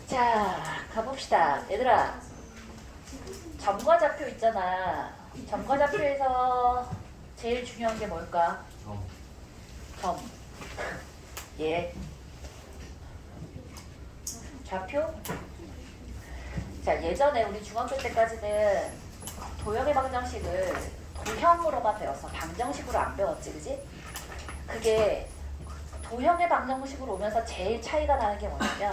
자, 가봅시다. 얘들아, 점과 좌표 있잖아. 점과 좌표에서 제일 중요한 게 뭘까? 점. 예. 좌표? 자, 예전에 우리 중학교 때까지는 도형의 방정식을 도형으로만 배웠어. 방정식으로 안 배웠지, 그지? 그게 도형의 방정식으로 오면서 제일 차이가 나는 게 뭐냐면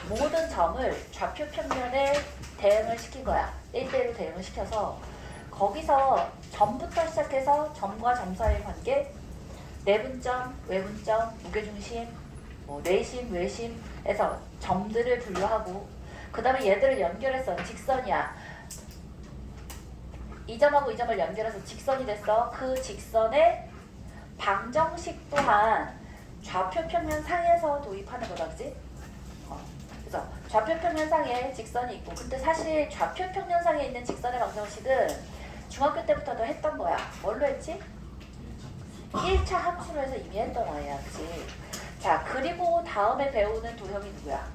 모든 점을 좌표 평면에 대응을 시킨 거야. 1대1로 대응을 시켜서 거기서 점부터 시작해서 점과 점 사이의 관계, 내분점, 외분점, 무게중심, 뭐 내심, 외심에서 점들을 분류하고 그 다음에 얘들을 연결해서 직선이야. 이 점하고 이 점을 연결해서 직선이 됐어. 그 직선의 방정식 또한 좌표 평면 상에서 도입하는 거다, 그지? 그래서 좌표 평면상에 직선이 있고, 근데 사실 좌표 평면상에 있는 직선의 방정식은 중학교 때부터도 했던 거야. 뭘로 했지? 1차 함수로 해서 이미 했던 아이야, 그치? 자, 그리고 다음에 배우는 도형이 누구야?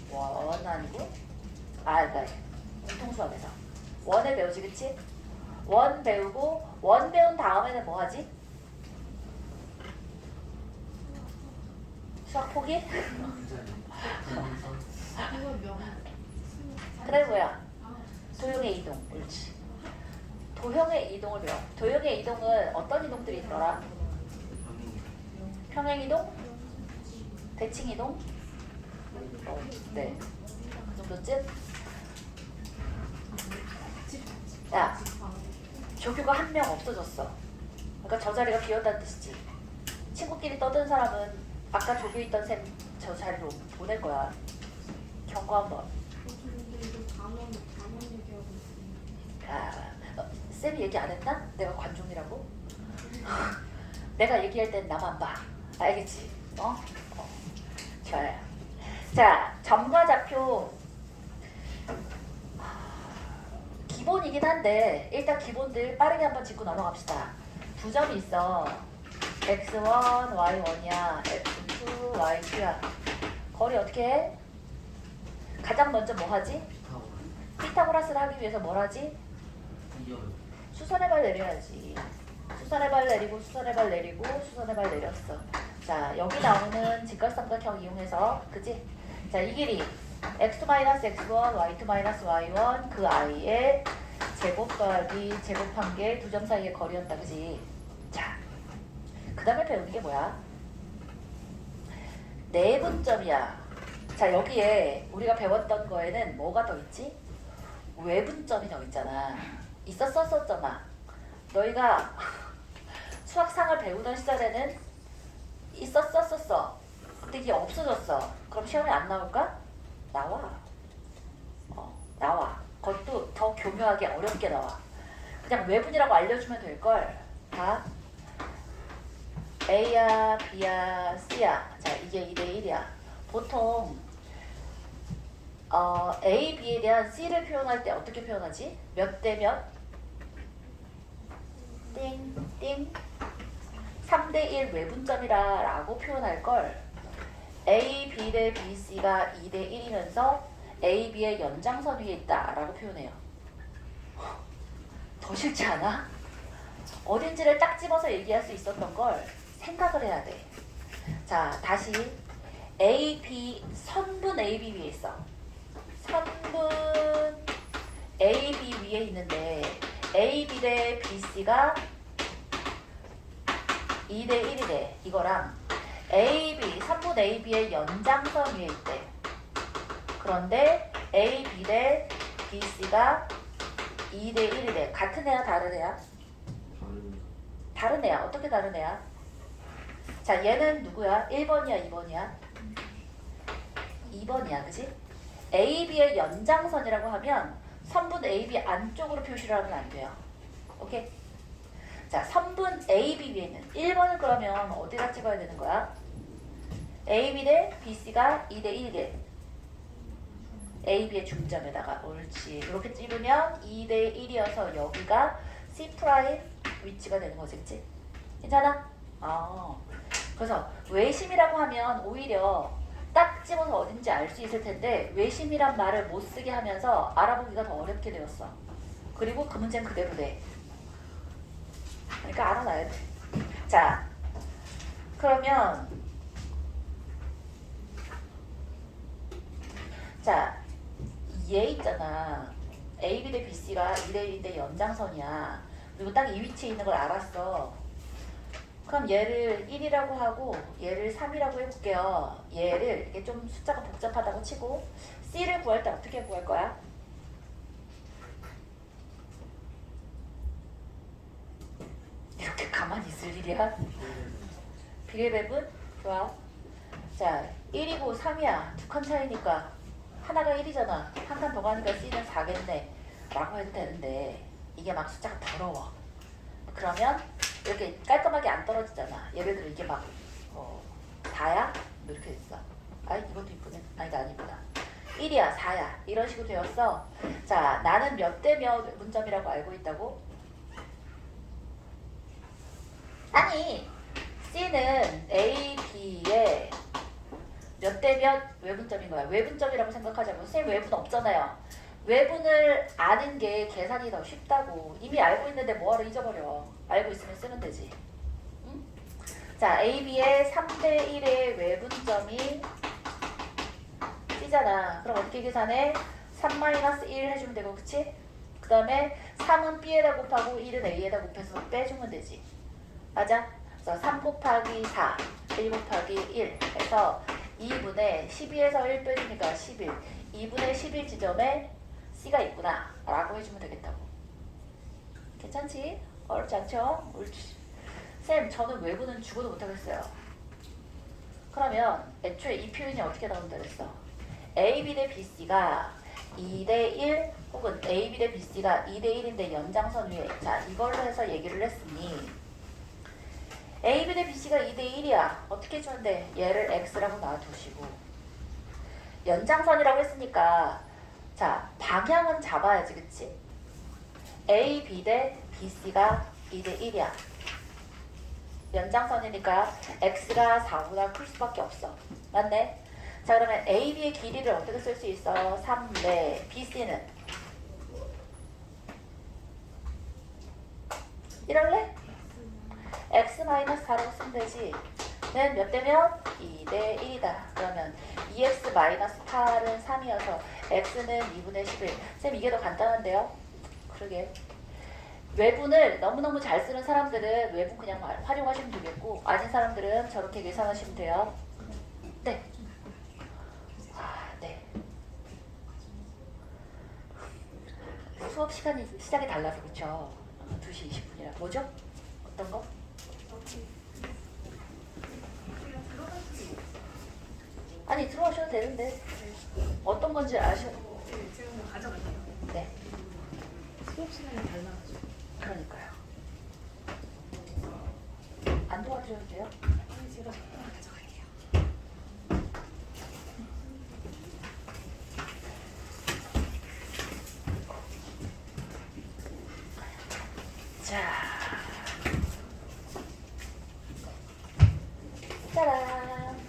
원 아니고? 그러니까 공통수학에서 원을 배우지, 그치? 원 배우고, 원 배운 다음에는 뭐 하지? 수학 포기? 그래 뭐야? 도형의 이동, 옳지. 도형의 이동을 배워. 도형의 이동은 어떤 이동들이 있더라? 평행 이동? 대칭 이동? 네. 그 정도쯤? 야, 조교가 한 명 없어졌어. 그러니까 저 자리가 비었다는 뜻이지. 친구끼리 떠든 사람은 아까 조교 있던 쌤 저 자리로 보낼 거야. 경고 한번. 쌤이 얘기 안 했나? 내가 관종이라고? 내가 얘기할 땐 나만 봐. 알겠지? 좋아요. 자, 점과 좌표 기본이긴 한데 일단 기본들 빠르게 한번 짚고 넘어갑시다. 두 점이 있어. x1, y1이야. x2, y2야. 거리 어떻게 해? 가장 먼저 뭐 하지? 피타고라스를 하기 위해서 뭘 하지? 수선의 발 내려야지. 수선의 발 내리고 수선의 발 내리고 수선의 발 내렸어. 자, 여기 나오는 직각삼각형 이용해서, 그지? 자, 이 길이 x-x1, y2-y1 그 i의 제곱 더하기 제곱한 게 두 점 사이의 거리였다, 그지? 자, 그 다음에 배우는 게 뭐야? 내분점이야. 자, 여기에 우리가 배웠던 거에는 뭐가 더 있지? 외분점이 더 있잖아. 있었었잖아. 너희가 수학상을 배우던 시절에는 있었었어. 근데 이게 없어졌어. 그럼 시험에 안 나올까? 나와. 나와. 그것도 더 교묘하게 어렵게 나와. 그냥 외분이라고 알려주면 될걸. 다 A야, B야, C야. 자, 이게 2대1이야. 보통 A, B에 대한 C를 표현할 때 어떻게 표현하지? 몇 대 몇? 띵, 띵. 3대1 외분점이라 라고 표현할 걸 A, B 대 B, C가 2대1이면서 A, B의 연장선 위에 있다 라고 표현해요. 더 싫지 않아? 어딘지를 딱 집어서 얘기할 수 있었던 걸 생각을 해야 돼. 자, 다시 A, B, 선분 A, B 위에 있어. 선분 A, B 위에 있는데 A, B 대 B, C가 2대1이래. 이거랑 A, B, 선분 A, B의 연장선 위에 있대. 그런데 A, B 대 B, C가 2대1이래. 같은 애야, 다른 애야? 다른 애야. 어떻게 다른 애야? 자, 얘는 누구야? 1번이야, 2번이야? 2번이야, 그지? A, B의 연장선이라고 하면 선분 A, B 안쪽으로 표시를 하면 안 돼요. 오케이? 자, 선분 A, B 위에 있는 1번을 그러면 어디다 찍어야 되는 거야? A, B 대 B, C가 2대1이래. A, B의 중점에다가 옳지. 이렇게 찍으면 2대1이어서 여기가 C' 위치가 되는 거지, 그치? 괜찮아? 그래서 외심이라고 하면 오히려 딱 딱 집어서 어딘지 알 수 있을 텐데 외심이란 말을 못 쓰게 하면서 알아보기가 더 어렵게 되었어. 그리고 그 문제는 그대로 돼. 그러니까 알아놔야 돼. 자, 그러면 자, 얘 있잖아. AB 대 BC가 2대 1인데 연장선이야. 그리고 딱 이 위치에 있는 걸 알았어. 그럼 얘를 1이라고 하고 얘를 3이라고 해볼게요. 얘를 이게 좀 숫자가 복잡하다고 치고 C를 구할 때 어떻게 구할 거야? 이렇게 가만히 있을 일이야? 비례배분? 좋아. 자, 1이고 3이야. 두 칸 차이니까 하나가 1이잖아. 한 칸 더 가니까 C는 4겠네. 라고 해도 되는데 이게 막 숫자가 더러워. 그러면 이렇게 깔끔하게 안 떨어지잖아. 예를 들어 이게 막 4야? 이렇게 됐어. 아, 이것도 이쁘네. 아니다, 안 이쁘다. 1이야, 4야. 이런 식으로 되었어. 자, 나는 몇 대 몇 문점이라고 알고 있다고? 아니, C는 A, B의 몇 대 몇 외분점인 거야. 외분점이라고 생각하자고. 선생님 외분 없잖아요. 외분을 아는 게 계산이 더 쉽다고. 이미 알고 있는데 뭐하러 잊어버려. 알고 있으면 쓰면 되지. 응? 자, AB의 3대 1의 외분점이 C잖아. 그럼 어떻게 계산해? 3-1 해주면 되고, 그치? 그 다음에 3은 B에다 곱하고 1은 A에다 곱해서 빼주면 되지. 맞아? 그래서 3 곱하기 4, 1 곱하기 1 해서 2분의 12에서 1 빼주니까 11. 2분의 11 지점에 C가 있구나 라고 해주면 되겠다고. 괜찮지? 어렵지 않죠? 옳지. 쌤, 저는 외부는 죽어도 못하겠어요. 그러면 애초에 이 표현이 어떻게 나온다 그랬어? AB 대 BC가 2대 1 혹은 AB 대 BC가 2대 1인데 연장선 위에, 자, 이걸로 해서 얘기를 했으니 AB 대 BC가 2대 1이야. 어떻게 해주면 돼? 얘를 X라고 놔두시고 연장선이라고 했으니까 자, 방향은 잡아야지, 그치? A, B 대 BC가 2대 1이야. 연장선이니까 X가 4보다 클 수밖에 없어. 맞네? 자, 그러면 A, B의 길이를 어떻게 쓸 수 있어? 3, 네. BC는? 이럴래? X-4라고 쓰면 되지. 는 몇 대면? 2대 1이다. 그러면 2x-8은 3이어서 x는 2분의 11. 쌤, 이게 더 간단한데요? 그러게. 외분을 너무너무 잘 쓰는 사람들은 외분 그냥 활용하시면 되겠고, 아닌 사람들은 저렇게 계산하시면 돼요. 네. 네. 수업 시간이 시작이 달라서 그쵸? 2시 20분이라. 뭐죠? 어떤 거? 아니, 들어오셔도 되는데 어떤 건지 아셔? 네, 지금 가져갈게요. 네. 수업 시간이 달라가지고. 그러니까요. 안 도와드려도 돼요? 아니, 제가 가져갈게요. 자, 짜란.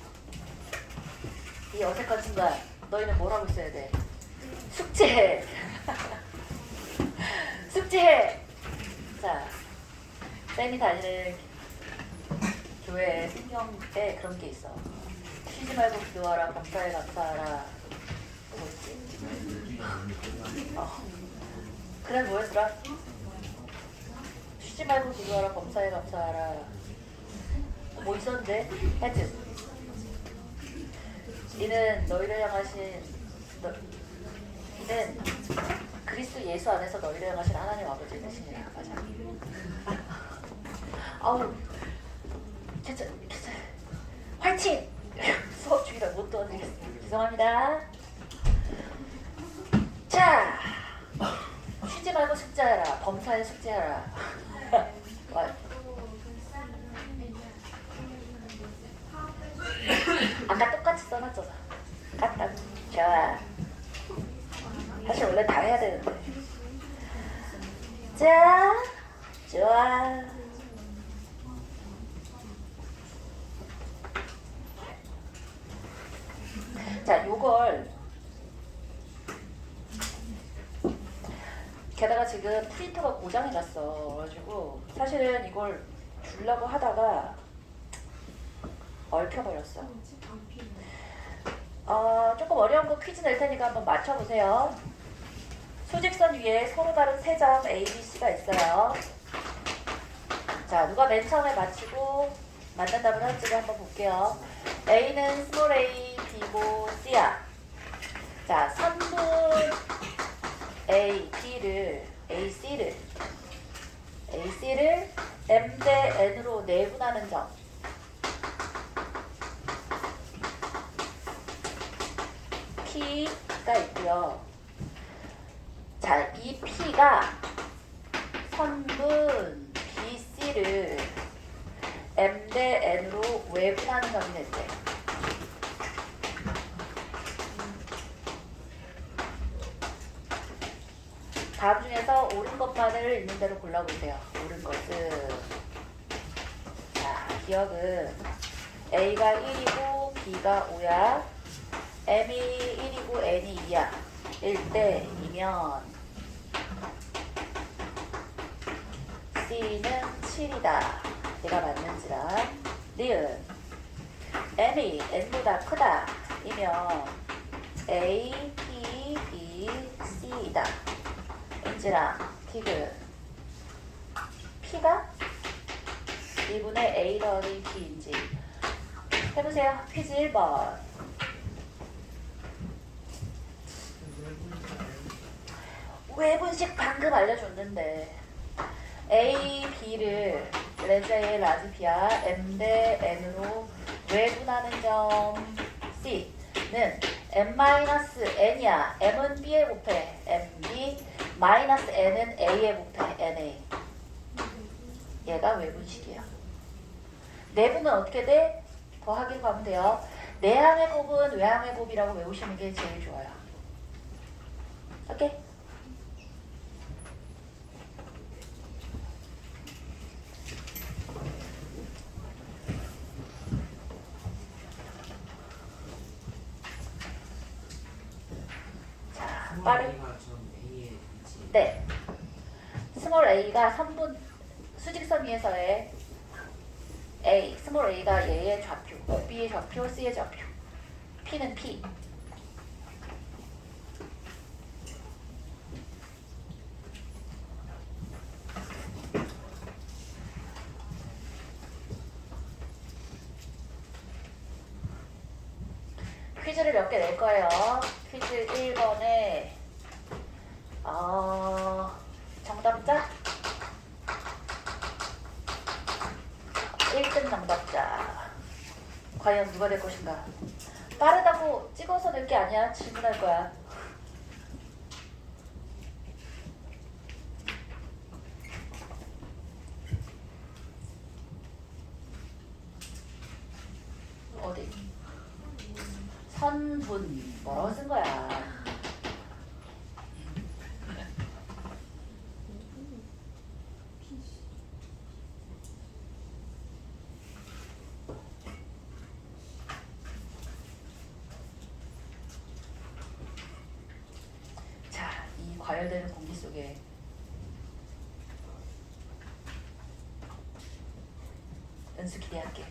이 어색한 순간 너희는 뭘 하고 있어야 돼? 숙제해. 숙제해. 자, 쌤이 다니는 교회 신경에 그런 게 있어. 쉬지 말고 기도하라, 감사해 감사하라. 또 뭐였지? 그래, 뭐였더라? 쉬지 말고 기도하라, 감사해 감사하라. 뭐 있었는데? 하여튼 이는 너희를 향하신 이는 그리스도 예수 안에서 너희를 향하신 하나님 아버지의 뜻이니라. 맞아. 아우, 괜찮. 화이팅! 수업 중이라 못 도와드리겠습니다. 죄송합니다. 자, 쉬지 말고 숙제하라. 범사에 숙제하라. 아까 똑같이 써놨잖아. 같다. 좋아. 사실 원래 다 해야 되는데. 자, 좋아. 자, 요걸 게다가 지금 프린터가 고장이 났어. 그래가지고 사실은 이걸 주려고 하다가 얽혀버렸어. 뭐지? 반피. 조금 어려운 거 퀴즈 낼 테니까 한번 맞춰보세요. 수직선 위에 서로 다른 세 점 A, B, C가 있어요. 자, 누가 맨 처음에 맞히고 맞는 답을 할지를 한번 볼게요. A는 스몰 a, B고 C야. 자, 선분 A, B를 AC를 M 대 N으로 내분하는 점. P가 있고요. 자, 이 P가 선분 BC를 M 대 N으로 외분하는 점이 됐대. 다음 중에서 옳은 것만을 있는 대로 골라보세요. 옳은 것은 자, 기억은 A가 1이고 B가 5야. M이 1이고 N이 2야. 1대 2면 C는 7이다. 얘가 맞는지라. 니은 M이 N보다 크다. 이면 A, P, B, C이다. 인지랑 디귿 P가 2분의 A 더하기 B인지 해보세요. 퀴즈 1번. 외분식 방금 알려줬는데 A, B를 레저의 라지 B야 M 대 N으로 외분하는 점 C는 M-N이야. M은 B에 곱해 MB 마이너스 N은 A에 곱해 NA. 얘가 외분식이야. 내분은 어떻게 돼? 더하기로 가면 돼요. 내항의 곱은 외항의 곱이라고 외우시는 게 제일 좋아요. 오케이? 자, 빠르게. 네. 스몰 a가 선분 수직선 위에서의 a, 스몰 a가 얘의 좌표, b의 좌표, c의 좌표, p는 p. 퀴즈를 몇 개 낼 거예요. 퀴즈 1번에 정답자 1등 정답자 과연 누가 될 것인가? 빠르다고 찍어서 낼 게 아니야. 질문할 거야. 어디? 선분 뭐라고 쓴 거야? 자, 이 과열되는 공기 속에 은수 기대할게.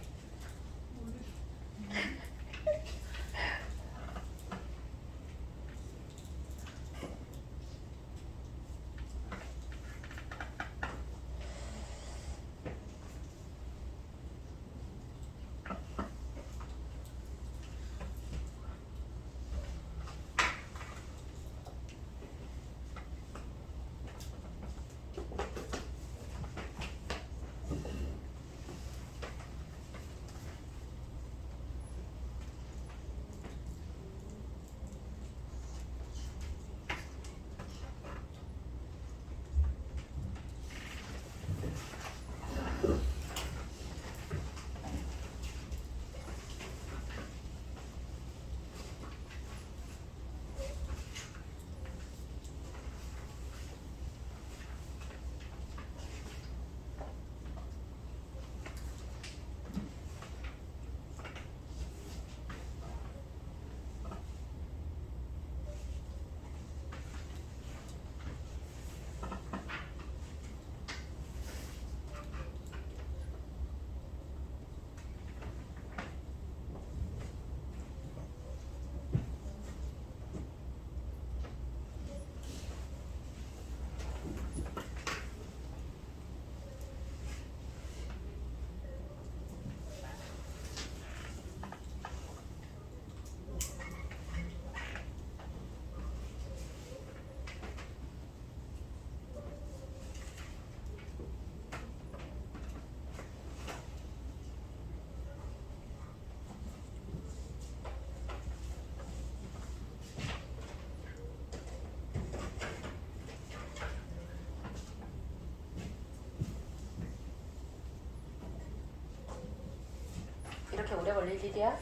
오래 걸릴 일이야?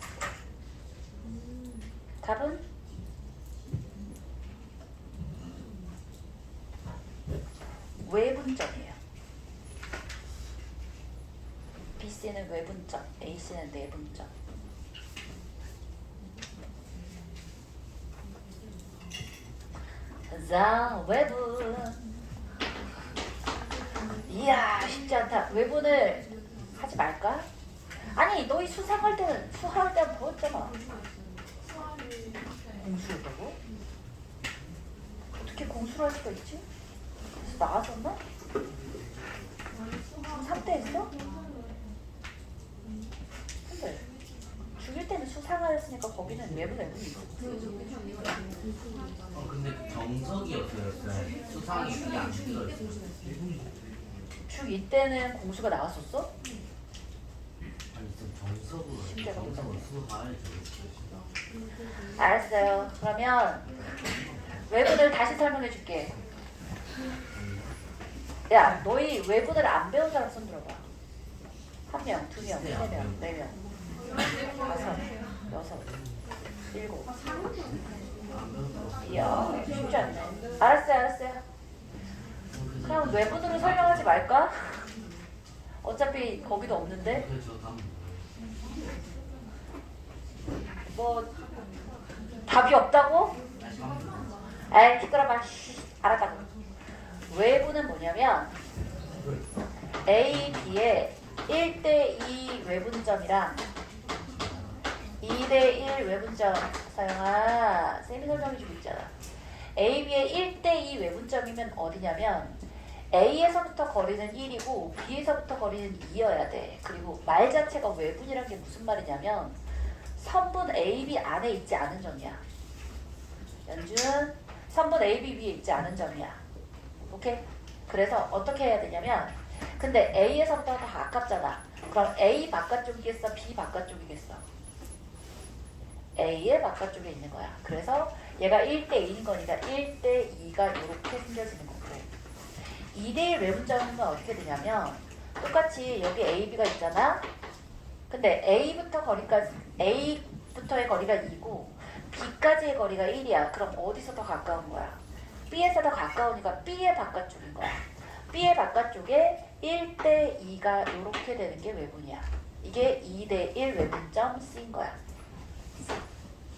답은? 외분점이에요. BC는 외분점, AC는 내분점. 자, 외분. 이야, 쉽지 않다. 외분을 하지 말까? 아니, 너희 수상할 때는 수할 때는 보였잖아. 공수했다고? 어떻게 공수를 할 수가 있지? 그래서 나왔었나? 중3 때 했어? 근데 중1 때는 수상하였으니까 거기는 외분이 있어. 근데 정석이었어요. 수상이 그게 안 들어있어요. 중2 때는 공수가 나왔었어? 아니 좀 정석으로 심지어가 정석으로 수할 알았어요. 그러면 외분을 다시 설명해 줄게. 야, 너희 외분을 안 배운 사람 손 들어봐. 1명, 2명, 3명, 4명, 5, 6, 7. 이야, 쉽지 않네. 알았어요. 그럼 외분으로 설명하지 말까? 어차피 거기도 없는데. 그래서 다 뭐 답이 없다고? 에이, 시끄러봐. 알았다고. 외부는 뭐냐면 A, B의 1대2 외분점이랑 2대1 외분점. 사영아, 쌤이 설명해주고 있잖아. A, B의 1대2 외분점이면 어디냐면 A에서부터 거리는 1이고 B에서부터 거리는 2여야 돼. 그리고 말 자체가 외분이란 게 무슨 말이냐면 선분 AB 안에 있지 않은 점이야. 연준, 선분 AB 위에 있지 않은 점이야. 오케이? 그래서 어떻게 해야 되냐면 근데 A에서부터 더 가깝잖아. 그럼 A 바깥쪽이겠어? B 바깥쪽이겠어? A의 바깥쪽에 있는 거야. 그래서 얘가 1대1인 거니까 1대2가 이렇게 생겨지는 거고 2대1 외분점은 어떻게 되냐면 똑같이 여기 AB가 있잖아. 근데 A부터의 거리가 2고 B까지의 거리가 1이야. 그럼 어디서 더 가까운 거야? B에서 더 가까우니까 B의 바깥쪽인 거야. B의 바깥쪽에 1대2가 이렇게 되는 게 외분이야. 이게 2대1 외분점 C인 거야.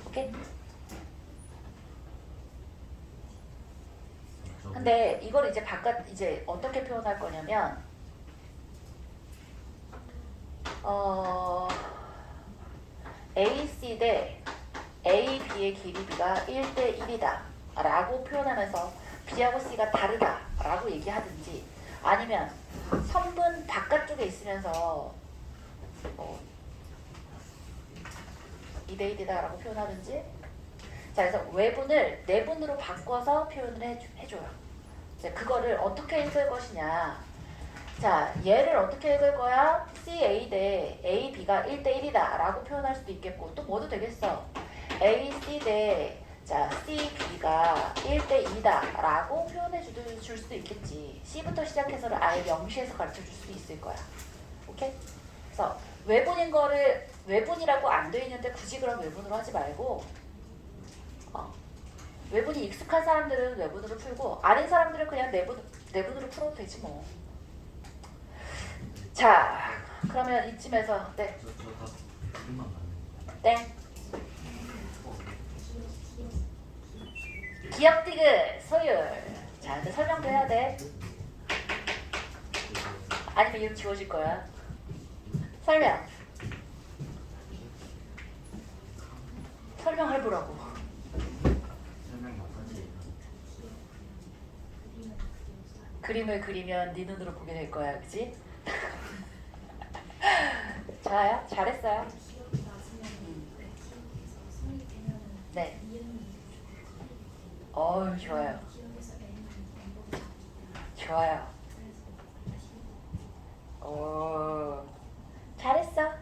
오케이? 근데 이걸 이제 어떻게 표현할 거냐면 AC 대 AB의 길이 B가 1대1이다 라고 표현하면서 B하고 C가 다르다 라고 얘기하든지 아니면 선분 바깥쪽에 있으면서 2대1이다 라고 표현하든지 자, 그래서 외분을 내분으로 바꿔서 표현을 해줘요. 이제 그거를 어떻게 읽을 것이냐. 자, 얘를 어떻게 읽을 거야? CA 대 AB가 1대1이다 라고 표현할 수도 있겠고 또 뭐도 되겠어. AC 대 CB가 1대2다 라고 표현해 줄 수도 있겠지. C부터 시작해서를 아예 명시해서 가르쳐 줄 수도 있을 거야. 오케이? 그래서 외분인 거를 외분이라고 안 돼 있는데 굳이 그럼 외분으로 하지 말고 외분이 익숙한 사람들은 외분으로 풀고 아닌 사람들은 그냥 내분으로 풀어도 되지 뭐. 자, 그러면 이쯤에서 네. 저다 그림만 맞는 땡. 기억 디귿 소율. 자, 이제 설명도 해야 돼. 아니면 이름 지워질 거야. 설명. 설명해보라고. 설명 못하지. 그림을 그리면 네 눈으로 보게 될 거야, 그치? 좋아요. 잘했어요. 네. 좋아요. 좋아요. 잘했어.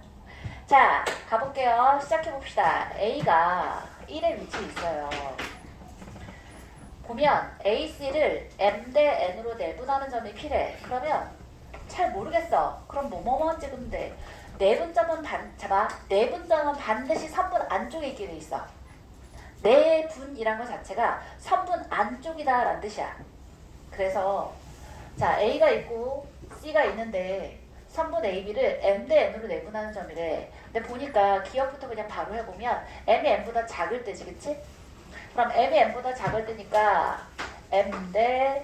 자, 가볼게요. 시작해봅시다. A가 1의 위치에 있어요. 보면 AC를 M 대 N으로 내분하는 점이 필요해. 그러면 잘 모르겠어. 그럼 뭐뭐만 찍으면 돼. 내분점은 내분점은 반드시 선분 안쪽에 있게 돼 있어. 내분이란 것 자체가 선분 안쪽이다라는 뜻이야. 그래서 자 A가 있고 C가 있는데 선분 AB를 M 대 N으로 내분하는 점이래. 근데 보니까 기억부터 그냥 바로 해보면 M이 N보다 작을 때지, 그치? 그럼 M이 N보다 작을 때니까 M 대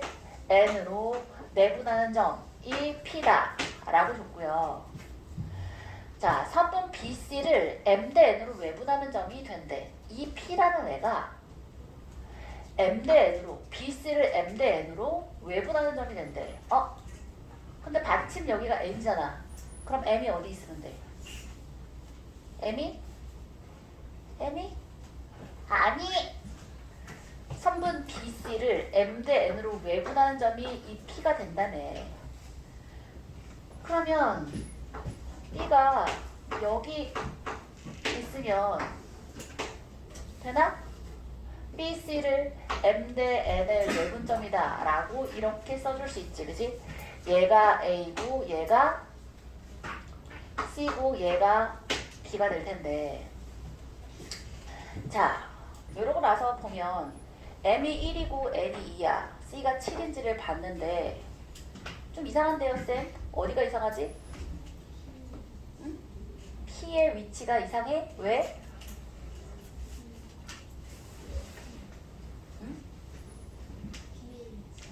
N으로 내분하는 점이 P다 라고 줬고요. 자, 선분 BC를 M 대 N으로 외분하는 점이 된대. 이 P라는 애가 M 대 N으로 BC를 M 대 N으로 외분하는 점이 된대. 근데 받침 여기가 N이잖아. 그럼 M이 어디 있으면 돼? M이? 아니! 선분 BC를 M 대 N으로 외분하는 점이 이 P가 된다며. 그러면 B가 여기 있으면 되나? BC를 M 대 N의 외분점이다 라고 이렇게 써줄 수 있지, 그지? 얘가 A고 얘가 C고 얘가 B가 될 텐데, 자 이러고 나서 보면 M이 1이고 N이 2야. C가 7인지를 봤는데 좀 이상한데요, 쌤? 어디가 이상하지? 응? P의 위치가 이상해? 왜? 응?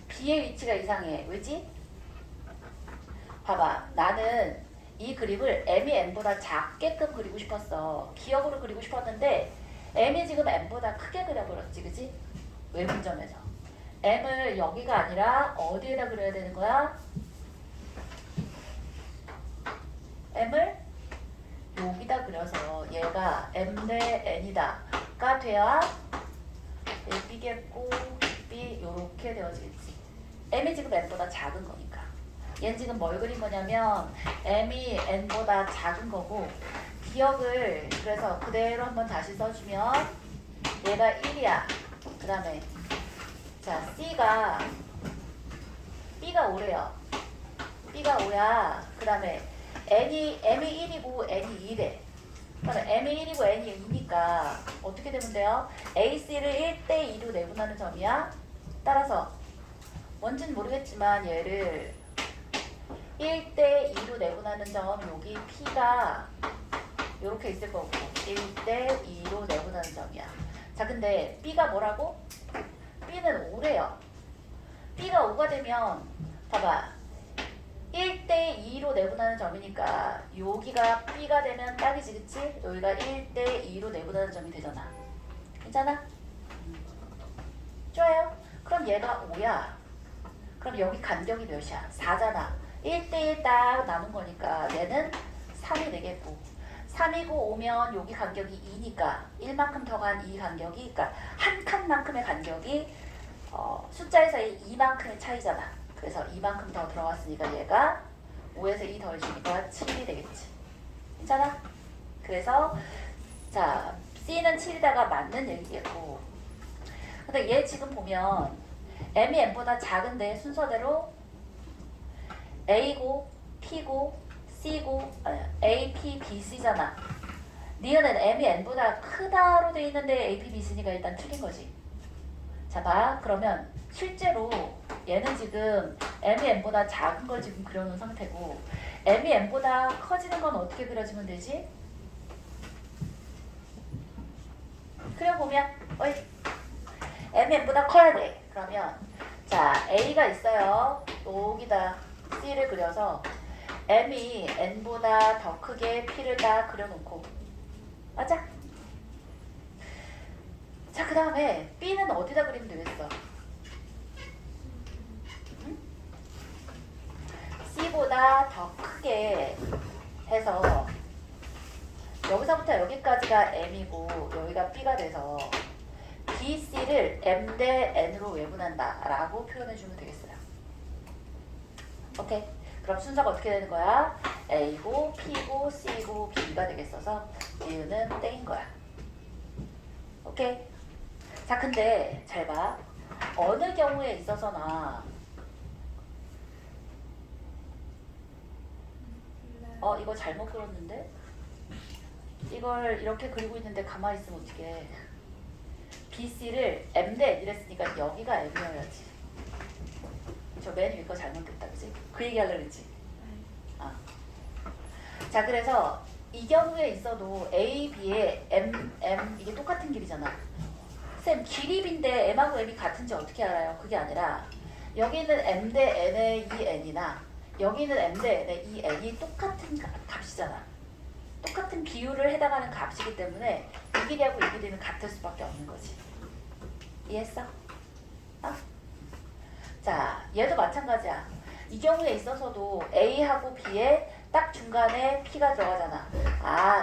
B의 위치가 이상해. 왜지? 봐봐, 나는 이 그림을 M이 N보다 작게끔 그리고 싶었어. 기억으로 그리고 싶었는데 M이 지금 N보다 크게 그려버렸지, 그지? 외분점에서 M을 여기가 아니라 어디에다 그려야 되는 거야? M을 여기다 그려서 얘가 M 대 N이다 가 돼야 B겠고 B 요렇게 되어지겠지. M이 지금 N보다 작은 거니까. 얘는 지금 뭘 그린 거냐면 M이 N보다 작은 거고, 기억을 그래서 그대로 한번 다시 써주면 얘가 1이야. 그 다음에 자 B가 5래요. B가 5야. 그 다음에 M이 1이고 N이 2래. 그러면 M이 1이고 N이 2니까 어떻게 되면 돼요? AC를 1대 2로 내분하는 점이야. 따라서 뭔지는 모르겠지만 얘를 1대 2로 내분하는 점, 여기 P가 이렇게 있을 거고 1대 2로 내분하는 점이야. 자, 근데 B가 뭐라고? B는 5래요. B가 5가 되면 봐봐, 1대 2로 내분하는 점이니까 여기가 B가 되면 딱이지, 그치? 여기가 1대 2로 내분하는 점이 되잖아. 괜찮아? 좋아요. 그럼 얘가 5야. 그럼 여기 간격이 몇이야? 4잖아. 1대1 딱 남은 거니까 얘는 3이 되겠고, 3이고 5면 여기 간격이 2니까 1만큼 더 간 이 간격이, 그러니까 한 칸만큼의 간격이 숫자에서의 2만큼의 차이잖아. 그래서 2만큼 더 들어갔으니까 얘가 5에서 2 더해주니까 7이 되겠지. 괜찮아? 그래서 자 C는 7이다가 맞는 얘기겠고, 근데 얘 지금 보면 M이 N보다 작은데 순서대로 A고 P고 C고 A, P, B, C잖아. 니은은 M이 N보다 크다로 돼 있는데 A, P, B, C니까 일단 틀린 거지. 자 봐. 그러면 실제로 얘는 지금 M이 N보다 작은 걸 지금 그려놓은 상태고, M이 N보다 커지는 건 어떻게 그려지면 되지? 그려보면 M이 N보다 커야 돼. 그러면 자 A가 있어요. 여기다 C를 그려서 M이 N보다 더 크게 P를 딱 그려놓고, 맞아? 자, 그 다음에 B는 어디다 그리면 되겠어? 응? C보다 더 크게 해서 여기서부터 여기까지가 M이고 여기가 B가 돼서 B, C를 M 대 N으로 외분한다 라고 표현해주면 되겠어요. 오케이? 그럼 순서가 어떻게 되는 거야? A고 P고 C고 B가 되겠어서 이유는 땡인 거야. 오케이? 자, 근데 잘 봐. 어느 경우에 있어서나 이거 잘못 그렸는데? 이걸 이렇게 그리고 있는데 가만히 있으면 어떡해. BC를 M 대 N이라 했으니까 여기가 M이어야지. 저 맨 위에 거 잘못됐다, 그지? 그 얘기 하려고 그랬지? 자, 그래서 이 경우에 있어도 A, B에 M, M 이게 똑같은 길이잖아. 쌤, 길이 B인데 M하고 M이 같은지 어떻게 알아요? 그게 아니라 여기는 M 대 N의 이 N이나 여기는 M 대 N의 이 N이 똑같은 값이잖아. 똑같은 비율을 해당하는 값이기 때문에 이 길이하고 이 길이는 같을 수밖에 없는 거지. 이해했어? 자, 얘도 마찬가지야. 이 경우에 있어서도 A하고 B에 딱 중간에 P가 들어가잖아.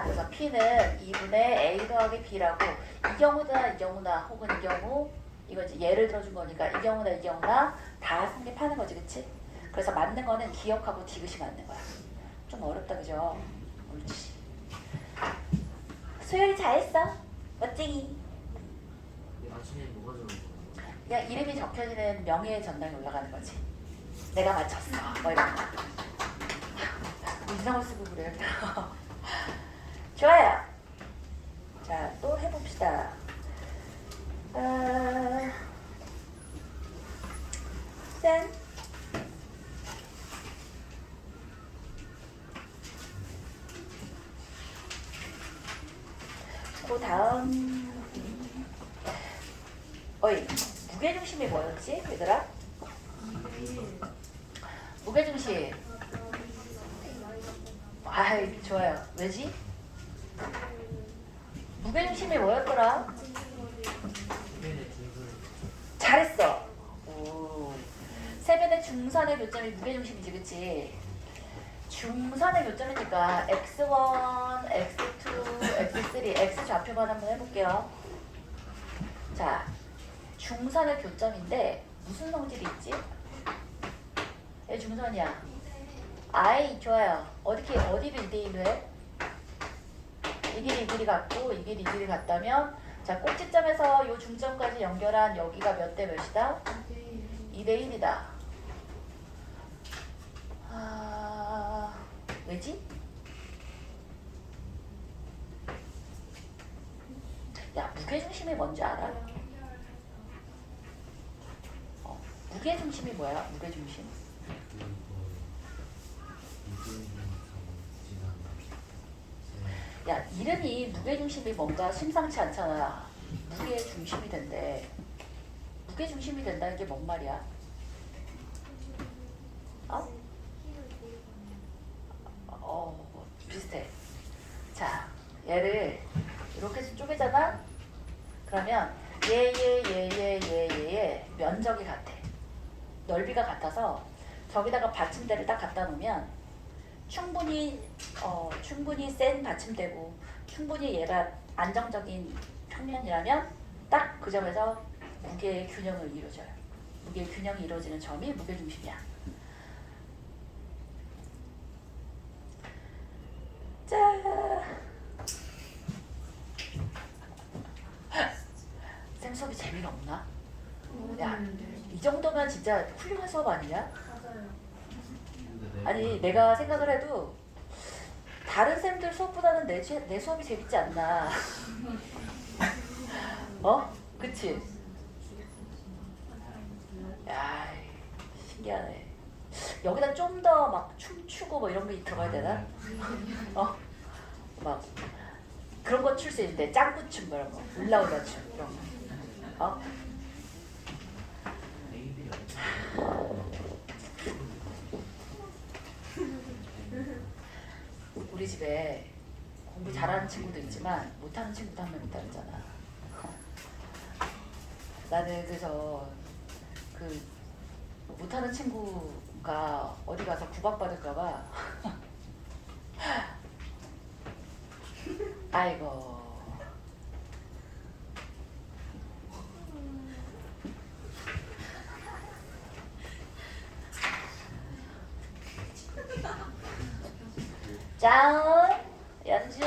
그래서 P는 2분의 A 더하기 B라고 이 경우나 혹은 이 경우 이거 이제 예를 들어준 거니까 이 경우나 다 성립하는 거지, 그치? 그래서 맞는 거는 기억하고 디귿이 맞는 거야. 좀 어렵다, 그죠? 옳지. 소율이 잘했어. 멋쟁이. 아침에 뭐가 들어온 거야? 그냥 이름이 적혀지는 명예의 전당에 올라가는 거지. 내가 맞췄어. 뭐 이런 거. 인상을 쓰고 그래. 좋아요. 자, 또 해봅시다. 짠. 그 다음 무게중심이 뭐였지, 얘들아? 무게중심. 좋아요. 왜지? 무게중심이 뭐였더라? 잘했어. 오. 세변의 중선의 교점이 무게중심이지, 그치? 중선의 교점이니까 x1, x2, x3, x 좌표만 한번 해볼게요. 자, 중선의 교점인데 무슨 성질이 있지? 얘 중선이야. 좋아요. 어디를 2대1로 해? 이 길이 같고 이 길이 같다면 자, 꼭지점에서 요 중점까지 연결한 여기가 몇 대 몇이다? 2대1이다. 왜지? 야, 무게중심이 뭔지 알아? 무게중심이 뭐야? 무게중심? 야, 이름이 무게중심이 뭔가 심상치 않잖아. 무게중심이 된대. 무게중심이 된다는 게 뭔 말이야? 비슷해. 자, 얘를 이렇게 쪼개잖아? 그러면 얘의 면적이 같아. 넓이가 같아서 저기다가 받침대를 딱 갖다 놓으면 충분히 센 받침대고 충분히 얘가 안정적인 평면이라면 딱 그 점에서 무게의 균형을 이루어져요. 무게의 균형이 이루어지는 점이 무게중심이야. 자, 쌤 수업이 재미가 없나? 야, 이 정도면 진짜 훌륭한 수업 아니냐? 아니, 내가 생각을 해도 다른 쌤들 수업보다는 내 수업이 재밌지 않나. 그치? 야, 신기하네. 여기다 좀 더 막 춤추고 뭐 이런 게 들어가야 되나? 막 그런 거 출 수 있는데 짱구춤 뭐 이런 거, 울라울라 춤 이런 거. 우리 집에 공부 잘하는 친구도 있지만 못하는 친구도 한 명 있다 그랬잖아. 나는 그래서 그 못하는 친구가 어디 가서 구박받을까봐 아이고. 짠, 연주.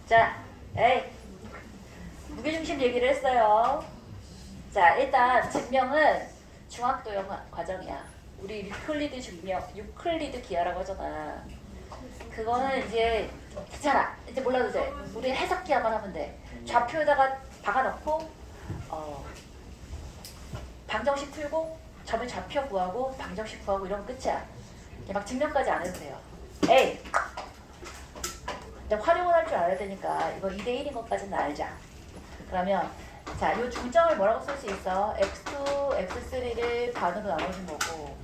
자, 무게중심 얘기를 했어요. 자, 일단 증명은 중학도형 과정이야. 우리 유클리드 기하라고 하잖아. 그거는 이제 괜찮아. 이제 몰라도 돼. 우리 해석 기하만 하면 돼. 좌표에다가 박아놓고 방정식 풀고 점의 좌표 구하고 방정식 구하고 이러면 끝이야. 막 증명까지 안 해도 돼요. 에이! 근데 활용을 할 줄 알아야 되니까 이거 2대1인 것까지는 알자. 그러면 자, 이 중점을 뭐라고 쓸 수 있어? x2, x3를 반으로 나눠준 거고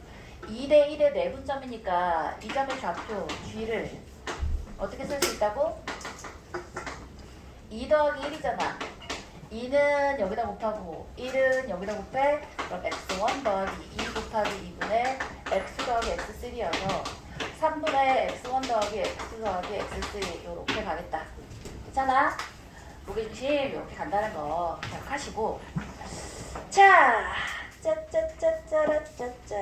2대1의 내분점이니까 이 점의 좌표 g를 어떻게 쓸 수 있다고? 2 더하기 1이잖아. 2는 여기다 곱하고 1은 여기다 곱해. 그럼 x1 더하기 2 곱하기 2분의 x 더하기 x3여서 3분의 x1 더하기 x 더하기 x3 이렇게 가겠다. 괜찮아? 무게중심 이렇게 간다는 거 기억하시고. 자, 짜짜짜짜라짜짜.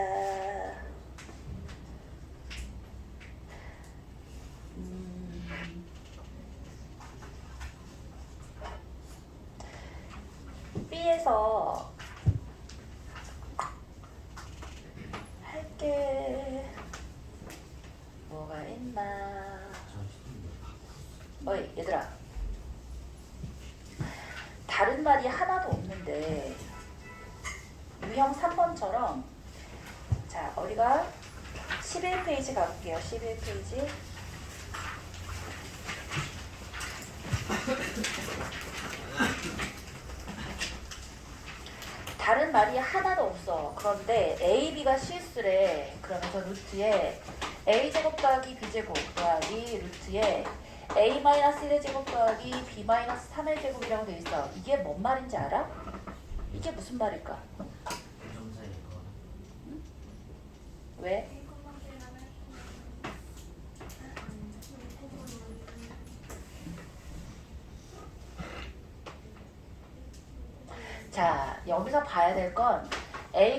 B에서 할게 뭐가 있나? 어이 얘들아, 다른 말이 하나도 없는데 유형 3번처럼 자 우리가 11페이지 가볼게요. 11페이지 다른 말이 하나도 없어. 그런데 A, B가 실수래. 그러면서 루트에 A제곱 더하기 B제곱 더하기 루트에 A-1의 제곱 더하기 B-3의 제곱이라고 돼 있어. 이게 뭔 말인지 알아? 이게 무슨 말일까? 왜? 자, 여기서 봐야 될 건 A,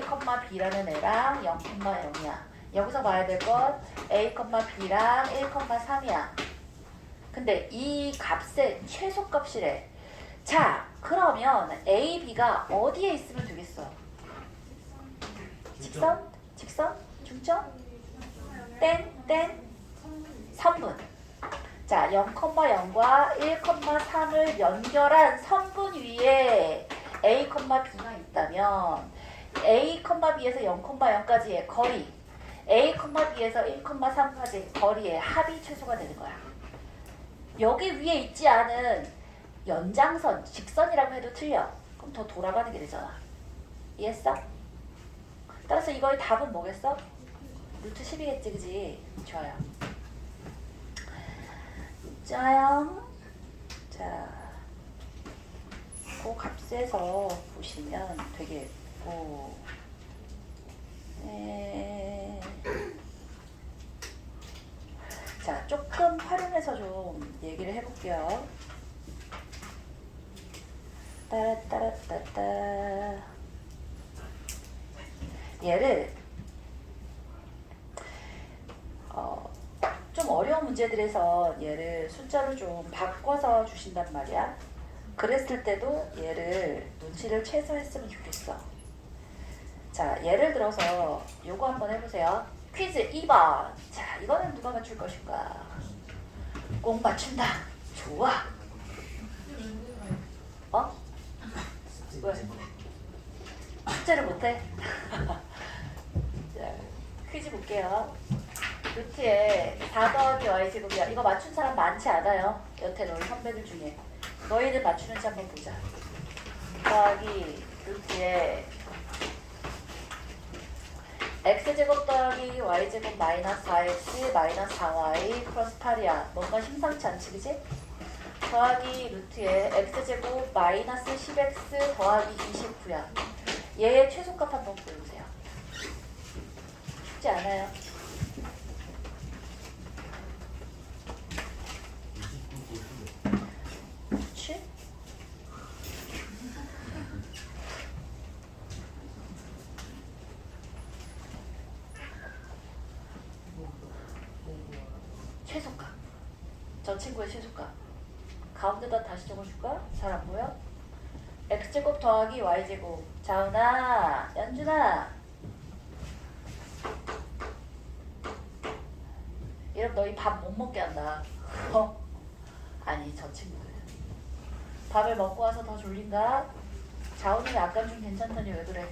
B라는 애랑 0,0이야. 여기서 봐야 될 건 A, B랑 1,3이야. 근데 이 값의 최소값이래. 자, 그러면 A, B가 어디에 있으면 되겠어? 직선? 직선? 중점? 땡, 땡, 선분. 자, 0,0과 1,3을 연결한 선분 위에 A, B가 있다면 A, B에서 0,0까지의 거리, A, B에서 1,3까지의 거리의 합이 최소가 되는 거야. 여기 위에 있지 않은 연장선, 직선이라고 해도 틀려. 그럼 더 돌아가는 게 되잖아. 이해했어? 따라서 이거의 답은 뭐겠어? 루트 10이겠지, 그지? 좋아요. 좋아요. 자, 그 값에서 보시면 되겠고, 자, 조금 활용해서 좀 얘기를 해볼게요. 따라따라따따. 얘를 좀 어려운 문제들에서 얘를 숫자로 좀 바꿔서 주신단 말이야. 그랬을 때도 얘를 눈치를 최소했으면 좋겠어. 자, 예를 들어서 요거 한번 해보세요. 퀴즈 2번. 자, 이거는 누가 맞출 것인가? 꼭 맞춘다. 좋아. 어? 왜? 숙제를 못해? 자, 퀴즈 볼게요. 루트에 4 더하기 y제곱이야. 이거 맞춘 사람 많지 않아요. 여태 너희 선배들 중에. 너희들 맞추는지 한번 보자. 더하기 루트에 x제곱 더하기 y제곱 마이너스 4x 마이너스 4y 플러스 8이야. 뭔가 심상치 않지, 그지? 더하기 루트에 x제곱 마이너스 10x 더하기 29야. 얘의 최소값 한번 보여보세요. 쉽지 않아요. 그치? 최소값. 저 친구의 최소값. 가운데다 다시 적어줄까? 잘 안 보여? x제곱 더하기 y제곱. 자은아, 연준아, 이러면 너희 밥 못 먹게 한다. 어? 아니 저 친구들 밥을 먹고 와서 더 졸린가? 자원이 아까 좀 괜찮더니 왜 그래?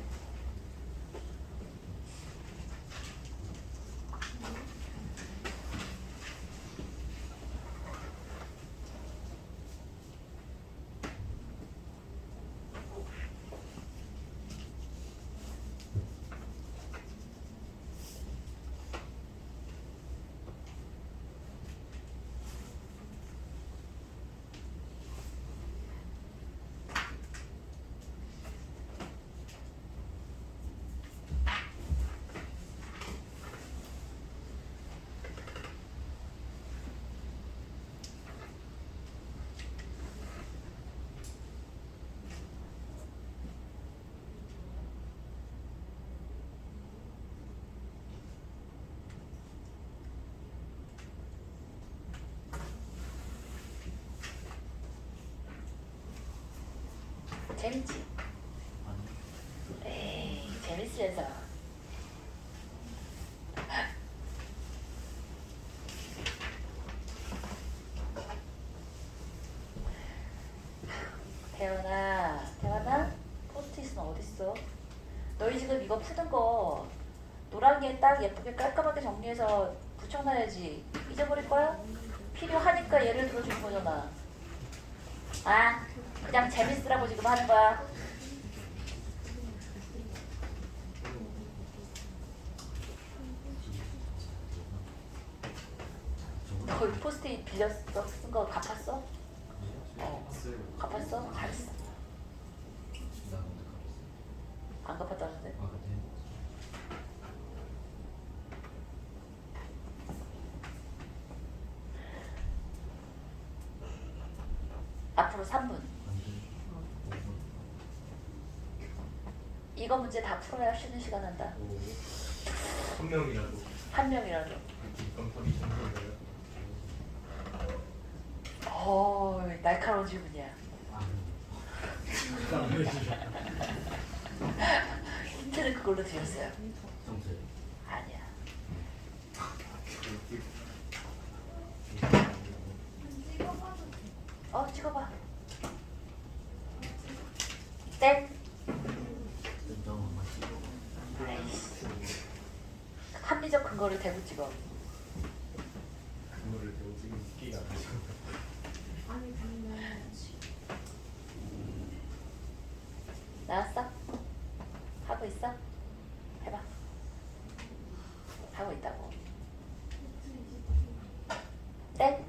재밌지? 에이 재밌으면서 태연아 포스트잇은 어딨어? 너희 지금 이거 푸는 거 노란 게 딱 예쁘게 깔끔하게 정리해서 붙여놔야지. 잊어버릴 거야? 필요하니까 예를 들어준 거잖아. 아 그냥 재밌으라고 지금 하는 거야. 너 포스트잇 빌렸어? 쓴 거 갚았어? 갚았어? 잘했어. 안 갚았다는데? 앞으로 3분. 이거 문제 다 풀어야 쉬는 시간 한다. 한 명이라도 한 명이라도. 깜빡이 정도예요. 날카로운 질문이야. 힌트는 그걸로 드렸어요. 아니야. 찍어봐. 땡. 아이씨. 합리적 근거를 대고 찍어. 그거를 배우 지금 웃기가 안 나죠. 나왔어? 하고 있어? 해봐. 하고 있다고. 땡.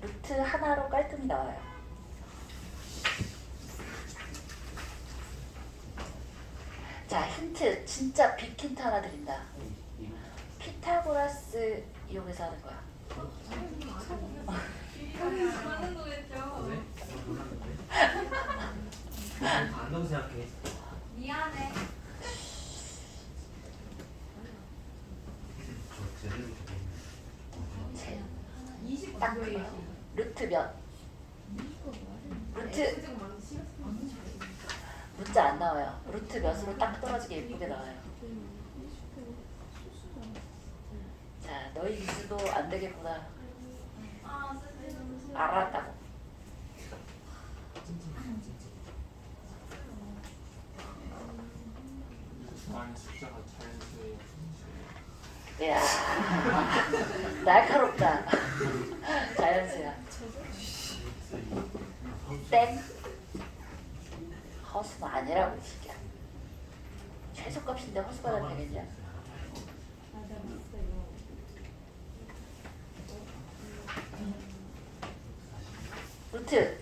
루트 하나로 깔끔히 나와요. 자, 힌트. 진짜 빅 힌트 하나 드린다. 피타고라스 이용해서 하는 거야. 하는 거겠죠. 안다고 생각해. 미안해. 저 제대로 딱 그거. 루트 몇? 루트 문자 안 나와요. 루트 몇으로 딱 떨어지게 예쁘게 나와요. 자, 너희 기술도 안 되겠구나. 알았다고. 많은 숫자가 자연스레요. 이야, 날카롭다. 자연스야. 땡. 허수는 아니라고 이 새끼야. 최소값인데 허수가 되겠냐? 루트.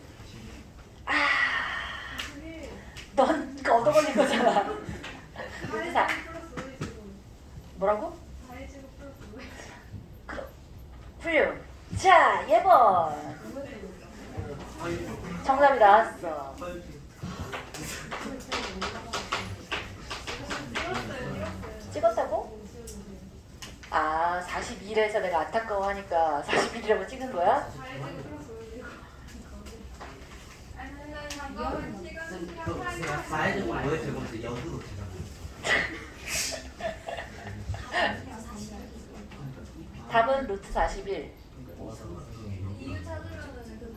넌 얻어 걸린 거잖아. 루트 4. 뭐라고? 훌륭. 자, 예번. 정답이 나왔어. 찍었다고? 아, 41에서 내가 안타까워하니까 41이라고 찍은 거야? 제가 4의 제곱 5의 제곱에서 역으로 계산해요. 답은 루트 41. 이유 찾으려면 그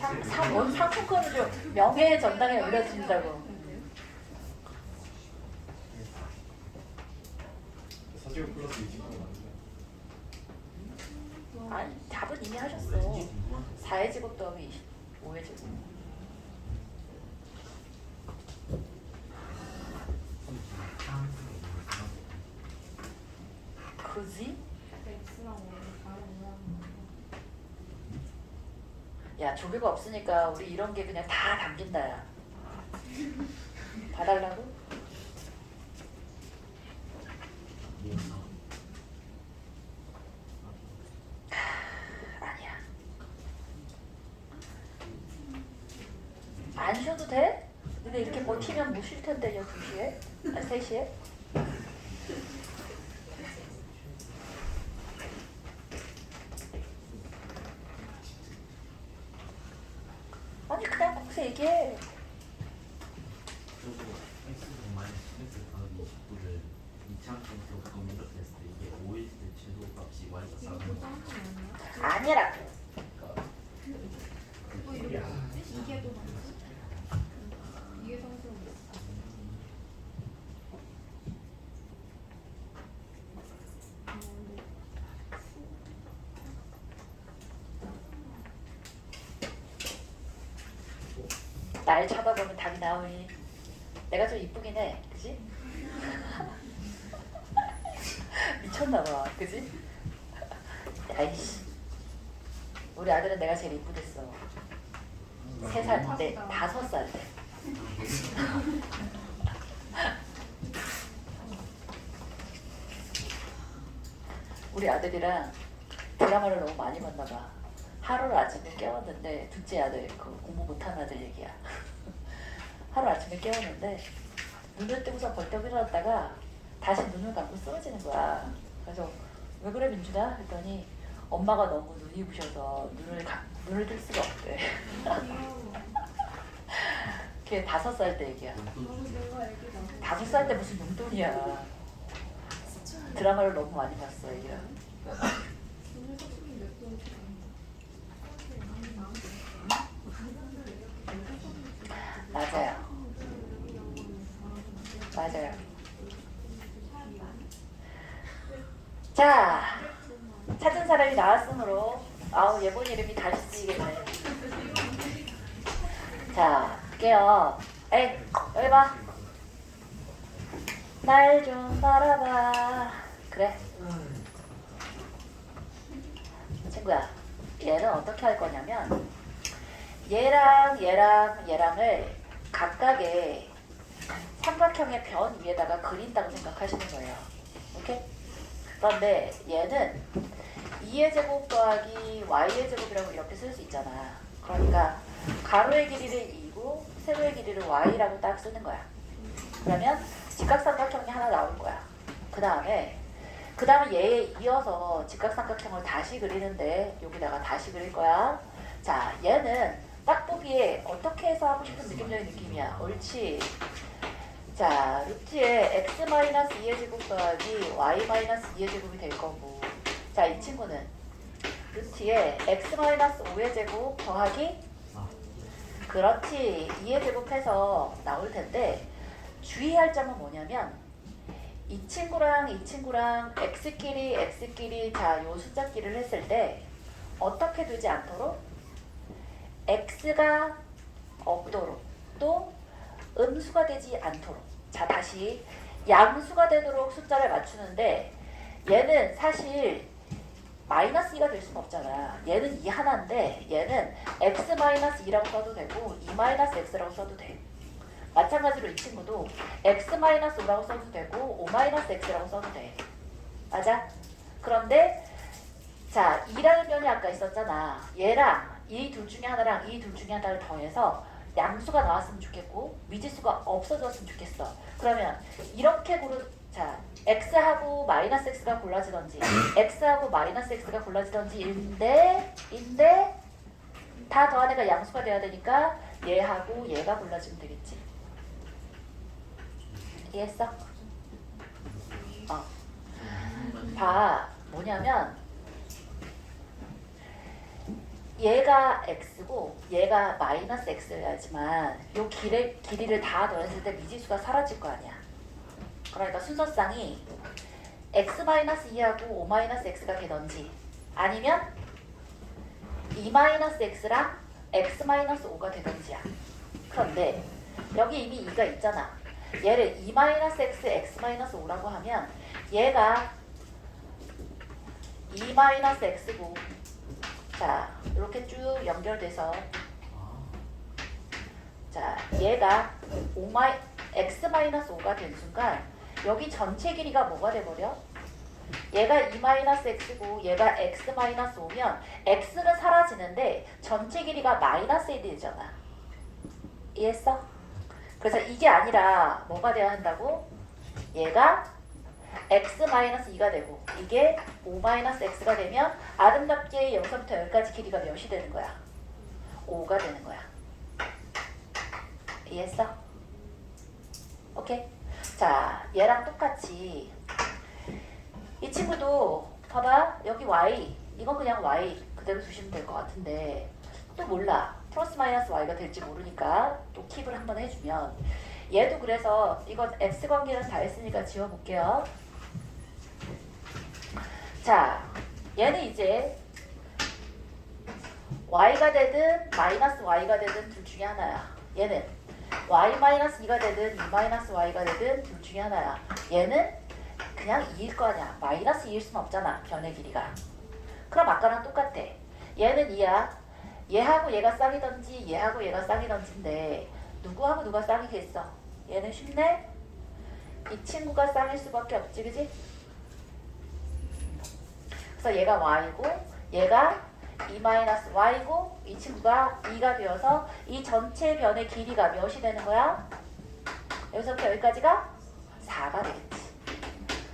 상품권 뭔 상품권을 좀 명예의 전당에 올려드린다고. 사제곱 플러스 20분 맞는데. 아니 답은 이미 하셨어. 4의 제곱 더하기 5의 제곱. 그지? X랑 Y를 다른 모양으로. 야 조교가 없으니까 우리 이런 게 그냥 다 담긴다 야. 봐달라고? 아니야. 안 쉬어도 돼? 근데 이렇게 버티면 못 쉴 텐데 요 2시에? 아니 3시에? 아니 그냥 거기서 얘기해. 그리고 x제곱 마이너스 x 더하기 29를 이차함수로 가끔 이렇게 했을 때 이게 5일 때 최소값이 y가 이거 4는 또 쌍둥이 아니야? 아니라. 그거 이렇게 이게 또 방수? 이게 성수로 있어. 날 쳐다보면 답이 나오니. 내가 좀 이쁘긴 해, 그지? 미쳤나봐, 그지? 야이씨. 우리 아들은 내가 제일 이쁘댔어. 3살 때, 5살 때. 우리 아들이랑 드라마를 너무 많이 봤나봐. 하루 아침에 깨웠는데 둘째 아들, 그 공부 못하는 아들 얘기야. 하루 아침에 깨웠는데 눈을 뜨고서 벌떡 일어났다가 다시 눈을 감고 쓰러지는 거야. 그래서 왜 그래 민준아? 했더니 엄마가 너무 눈이 부셔서 눈을 뜰 수가 없대. 걔 5살 때 얘기야. 내가 애기다. 5살 때 무슨 용돈이야. 드라마를 너무 많이 봤어 얘기야. 오늘 서술이 몇 돈이지? 맞아요. 맞아요. 자, 찾은 사람이 나왔으므로 아우 예본 이름이 다시 쓰이겠네. 자, 볼게요. 에이, 여기 봐. 날 좀 바라봐. 그래. 친구야, 얘는 어떻게 할 거냐면 얘랑을 각각의 삼각형의 변 위에다가 그린다고 생각하시는 거예요. 오케이? 그런데 얘는 2의 제곱 더하기 y의 제곱이라고 이렇게 쓸 수 있잖아. 그러니까 가로의 길이를 2고 세로의 길이를 y라고 딱 쓰는 거야. 그러면 직각삼각형이 하나 나올 거야. 그 다음에 얘에 이어서 직각삼각형을 다시 그리는데 여기다가 다시 그릴 거야. 자, 얘는 딱 보기에 어떻게 해서 하고 싶은 느낌적인 느낌이야. 옳지. 자, 루트에 x-2의 제곱 더하기 y-2의 제곱이 될 거고. 자, 이 친구는 루트에 x-5의 제곱 더하기 그렇지. 2의 제곱해서 나올 텐데 주의할 점은 뭐냐면 이 친구랑 x끼리 자, 요 숫자끼리를 했을 때 어떻게 되지 않도록 x가 없도록 또 음수가 되지 않도록. 자, 다시 양수가 되도록 숫자를 맞추는데 얘는 사실 -2가 될 수는 없잖아. 얘는 2 하나인데 얘는 x-2라고 써도 되고 2-x라고 써도 돼. 마찬가지로 이 친구도 x-5라고 써도 되고 5-x라고 써도 돼. 맞아? 그런데 자, 2라는 변이 아까 있었잖아. 얘랑 이 둘 중에 하나랑 이 둘 중에 하나를 더해서 양수가 나왔으면 좋겠고 미지수가 없어졌으면 좋겠어. 그러면 이렇게 자, x하고 -x가 골라지던지 x하고 -x가 골라지던지 인데 다 더한 애가 양수가 돼야 되니까 얘하고 얘가 골라주면 되겠지. 이해했어? 봐. 뭐냐면 얘가 x고 얘가 마이너스 x여야지만 요 길이를 다 더했을 때 미지수가 사라질 거 아니야. 그러니까 순서상이 x-2하고 5-x가 되던지 아니면 2-x랑 x-5가 되던지야. 그런데 여기 이미 2가 있잖아. 얘를 2-x, x-5라고 하면 얘가 2-x고 자 이렇게 쭉 연결돼서 자 얘가 x-5가 된 순간 여기 전체 길이가 뭐가 돼버려? 얘가 2-x고 얘가 x-5면 x는 사라지는데 전체 길이가 마이너스 1이 되잖아. 이해했어? 그래서 이게 아니라 뭐가 돼야 한다고? 얘가 x-2가 되고 이게 5-x가 되면 아름답게 여기서부터 여기까지 길이가 몇이 되는 거야? 5가 되는 거야. 이해했어? 오케이? 자, 얘랑 똑같이 이 친구도 봐봐. 여기 y 이건 그냥 y 그대로 두시면 될 것 같은데 또 몰라. 플러스 마이너스 y가 될지 모르니까 또 킵을 한번 해주면 얘도 그래서 이건 x 관계는 다 했으니까 지워볼게요. 자, 얘는 이제 y가 되든 마이너스 y가 되든 둘 중에 하나야. 얘는 y-2가 되든 2-y가 되든 둘 중에 하나야. 얘는 그냥 2일 거 아니야. 마이너스 2일 순 없잖아. 변의 길이가. 그럼 아까랑 똑같아. 얘는 2야. 얘하고 얘가 쌍이던지 얘하고 얘가 쌍이던지인데 누구하고 누가 쌍이겠어? 얘는 쉽네? 이 친구가 쌍일 수밖에 없지, 그지? 그래서 얘가 y고 얘가 2-y고 이 친구가 2가 되어서 이 전체 변의 길이가 몇이 되는 거야? 여기서부터 여기까지가 4가 되겠지.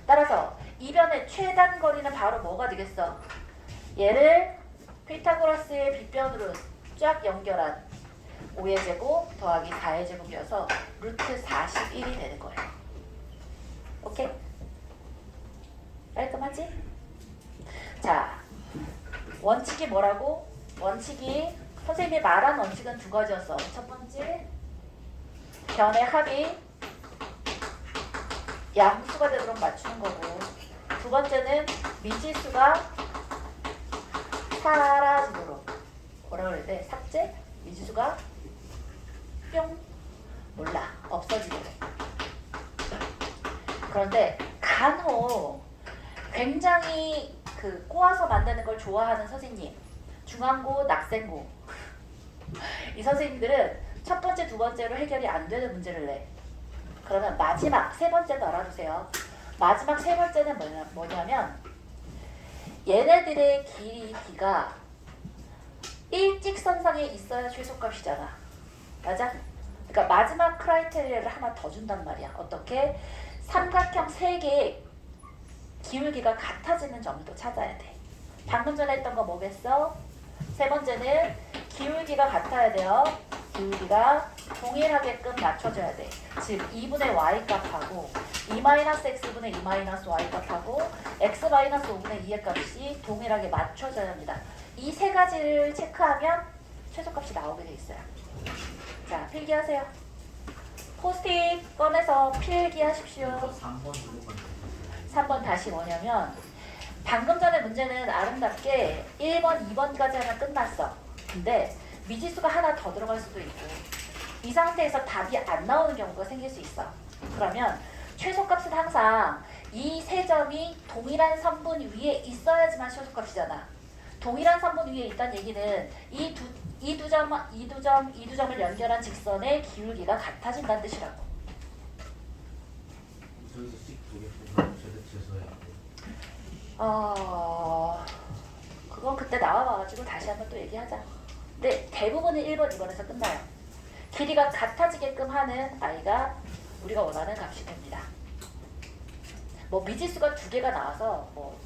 따라서 이 변의 최단 거리는 바로 뭐가 되겠어? 얘를 피타고라스의 빗변으로 쫙 연결한 5의 제곱 더하기 4의 제곱이어서 루트 41이 되는 거예요. 오케이? 깔끔하지? 자, 원칙이 뭐라고? 원칙이 선생님이 말한 원칙은 두 가지였어. 첫 번째, 변의 합이 양수가 되도록 맞추는 거고, 두 번째는 미지수가 사라지도록, 뭐라 그래야 돼? 삭제? 미지수가 뿅 몰라 없어지도록. 그런데 간혹 굉장히 그 꼬아서 만드는 걸 좋아하는 선생님, 중앙고, 낙생고 이 선생님들은 첫 번째, 두 번째로 해결이 안 되는 문제를 내. 그러면 마지막 세 번째도 알아두세요. 마지막 세 번째는 뭐냐면 얘네들의 길이가 일직선상에 있어야 최소값이잖아. 맞아? 그러니까 마지막 크라이테리아를 하나 더 준단 말이야. 어떻게? 삼각형 3개의 기울기가 같아지는 점을 또 찾아야 돼. 방금 전에 했던 거 뭐겠어? 세 번째는 기울기가 같아야 돼요. 기울기가 동일하게끔 맞춰줘야 돼. 즉 2분의 y 값하고 2-x분의 2-y 값하고 x-5분의 2의 값이 동일하게 맞춰져야 합니다. 이 세 가지를 체크하면 최소값이 나오게 돼 있어요. 자, 필기하세요. 포스트잇 꺼내서 필기하십시오. 3번 주고만 3번 다시 뭐냐면 방금 전에 문제는 아름답게 1번, 2번까지 하면 끝났어. 근데 미지수가 하나 더 들어갈 수도 있고 이 상태에서 답이 안 나오는 경우가 생길 수 있어. 그러면 최소값은 항상 이 세 점이 동일한 선분 위에 있어야지만 최소값이잖아. 동일한 선분 위에 있다는 얘기는 이 두 점을 연결한 직선의 기울기가 같아진다는 뜻이라고. 저기서 씩두개 뽑으면 최대치에서 해야 돼. 그건 그때 나와봐가지고 다시 한번 또 얘기하자. 근데 대부분은 1번, 2번에서 끝나요. 길이가 같아지게끔 하는 i가 우리가 원하는 값이 됩니다. 뭐 미지수가 2개가 나와서 뭐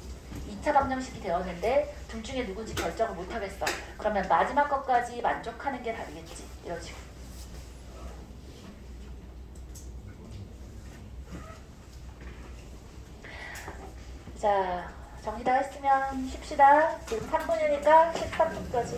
2차 방정식이 되었는데 둘 중에 누군지 결정을 못하겠어. 그러면 마지막 것까지 만족하는 게 답이겠지. 이런 식으로. 자, 정리 다 했으면 쉽시다. 지금 3분이니까 13분까지.